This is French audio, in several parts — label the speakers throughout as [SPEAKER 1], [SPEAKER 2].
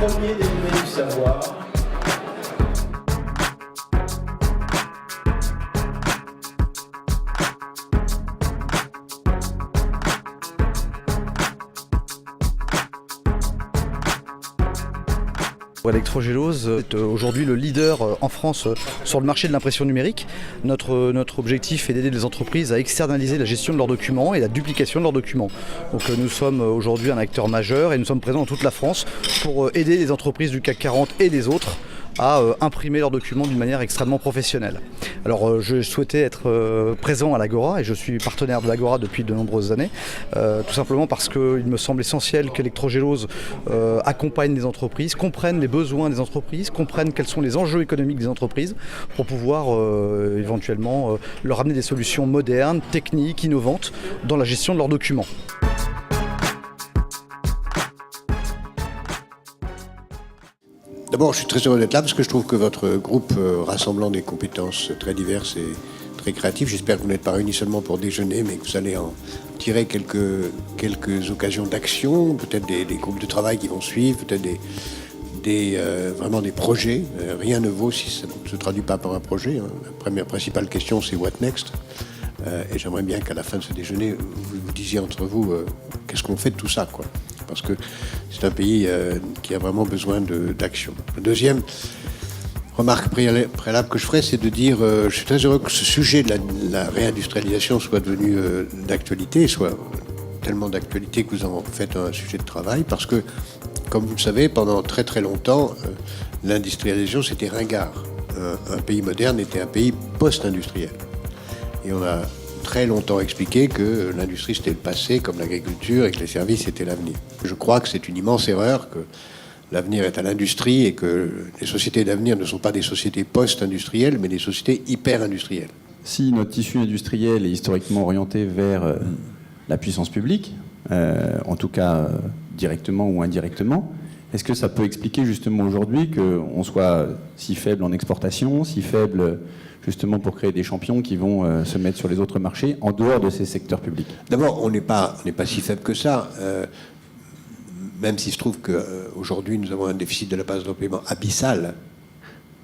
[SPEAKER 1] premier dénommé du savoir.
[SPEAKER 2] Electrogellose est aujourd'hui le leader en France sur le marché de l'impression numérique. Notre objectif est d'aider les entreprises à externaliser la gestion de leurs documents et la duplication de leurs documents. Donc nous sommes aujourd'hui un acteur majeur et nous sommes présents dans toute la France pour aider les entreprises du CAC 40 et les autres à imprimer leurs documents d'une manière extrêmement professionnelle. Alors je souhaitais être présent à l'Agora et je suis partenaire de l'Agora depuis de nombreuses années, tout simplement parce qu'il me semble essentiel qu'Electrogellose accompagne les entreprises, comprenne les besoins des entreprises, comprenne quels sont les enjeux économiques des entreprises pour pouvoir éventuellement leur amener des solutions modernes, techniques, innovantes dans la gestion de leurs documents.
[SPEAKER 3] D'abord, je suis très heureux d'être là parce que je trouve que votre groupe rassemblant des compétences très diverses et très créatives, j'espère que vous n'êtes pas réunis seulement pour déjeuner, mais que vous allez en tirer quelques occasions d'action, peut-être des groupes de travail qui vont suivre, peut-être vraiment des projets. Rien ne vaut si ça ne se traduit pas par un projet. La principale question, c'est what next ? Et j'aimerais bien qu'à la fin de ce déjeuner, vous disiez entre vous qu'est-ce qu'on fait de tout ça, quoi. Parce que c'est un pays qui a vraiment besoin d'action. La deuxième remarque préalable que je ferai, c'est de dire je suis très heureux que ce sujet de la réindustrialisation soit devenu d'actualité, soit tellement d'actualité que vous en faites un sujet de travail, parce que, comme vous le savez, pendant très très longtemps, l'industrialisation, c'était ringard. Un pays moderne était un pays post-industriel. Et on a très longtemps expliqué que l'industrie c'était le passé comme l'agriculture et que les services c'était l'avenir. Je crois que c'est une immense erreur, que l'avenir est à l'industrie et que les sociétés d'avenir ne sont pas des sociétés post-industrielles mais des sociétés hyper-industrielles.
[SPEAKER 4] Si notre tissu industriel est historiquement orienté vers la puissance publique, en tout cas directement ou indirectement, est-ce que ça peut expliquer justement aujourd'hui qu'on soit si faible en exportation, si faible justement pour créer des champions qui vont se mettre sur les autres marchés en dehors de ces secteurs publics?
[SPEAKER 3] D'abord, on n'est pas si faible que ça, même s'il se trouve qu'aujourd'hui nous avons un déficit de la base de paiement abyssal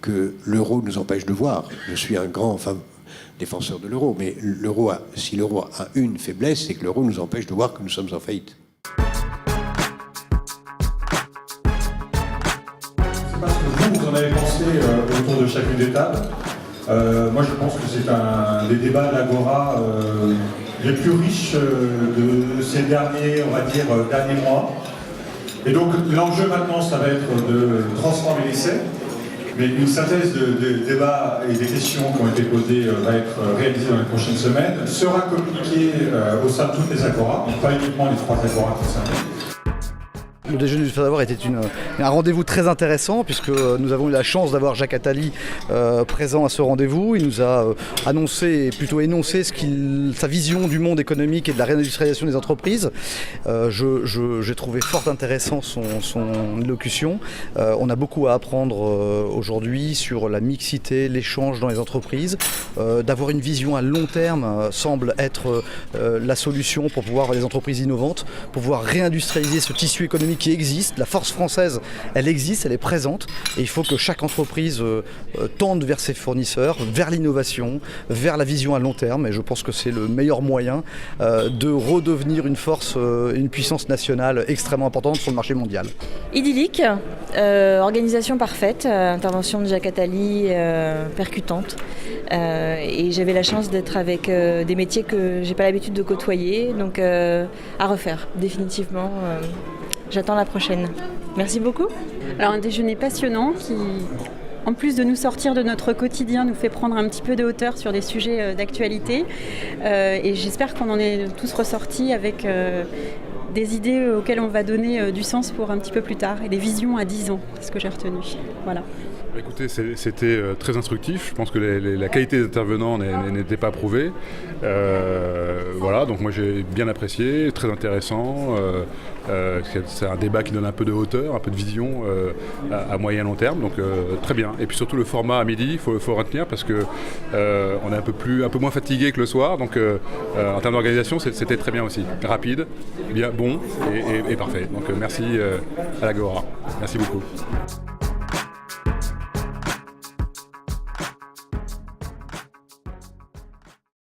[SPEAKER 3] que l'euro nous empêche de voir. Je suis un grand défenseur de l'euro, mais si l'euro a une faiblesse, c'est que l'euro nous empêche de voir que nous sommes en faillite.
[SPEAKER 5] Je ne sais pas ce que vous en avez pensé autour de chacune des tables. Moi, je pense que c'est un des débats de l'Agora les plus riches de ces derniers mois. Et donc, l'enjeu maintenant, ça va être de transformer l'essai. Mais une synthèse de débats et des questions qui ont été posées va être réalisée dans les prochaines semaines, sera communiquée au sein de toutes les Agoras, donc pas uniquement les 3 Agoras concernées.
[SPEAKER 2] Le déjeuner du savoir était un rendez-vous très intéressant puisque nous avons eu la chance d'avoir Jacques Attali présent à ce rendez-vous. Il nous a annoncé et plutôt énoncé sa vision du monde économique et de la réindustrialisation des entreprises. J'ai trouvé fort intéressant son élocution. On a beaucoup à apprendre aujourd'hui sur la mixité, l'échange dans les entreprises. D'avoir une vision à long terme semble être la solution pour pouvoir avoir des entreprises innovantes, pour pouvoir réindustrialiser ce tissu économique qui existe. La force française, elle existe, elle est présente et il faut que chaque entreprise tende vers ses fournisseurs, vers l'innovation, vers la vision à long terme et je pense que c'est le meilleur moyen de redevenir une force, une puissance nationale extrêmement importante sur le marché mondial.
[SPEAKER 6] Idyllique, organisation parfaite, intervention de Jacques Attali percutante et j'avais la chance d'être avec des métiers que j'ai pas l'habitude de côtoyer, donc à refaire définitivement. J'attends la prochaine. Merci beaucoup.
[SPEAKER 7] Alors un déjeuner passionnant qui, en plus de nous sortir de notre quotidien, nous fait prendre un petit peu de hauteur sur des sujets d'actualité. Et j'espère qu'on en est tous ressortis avec des idées auxquelles on va donner du sens pour un petit peu plus tard et des visions à 10 ans, c'est ce que j'ai retenu. Voilà.
[SPEAKER 8] Écoutez, c'était très instructif. Je pense que la qualité des intervenants n'était pas prouvée. Voilà, donc moi j'ai bien apprécié, très intéressant. C'est un débat qui donne un peu de hauteur, un peu de vision à moyen long terme, donc très bien. Et puis surtout le format à midi, il faut retenir parce que on est un peu moins fatigué que le soir, donc en termes d'organisation c'était très bien aussi. Rapide, bien bon et parfait. Donc merci à l'Agora. Merci beaucoup.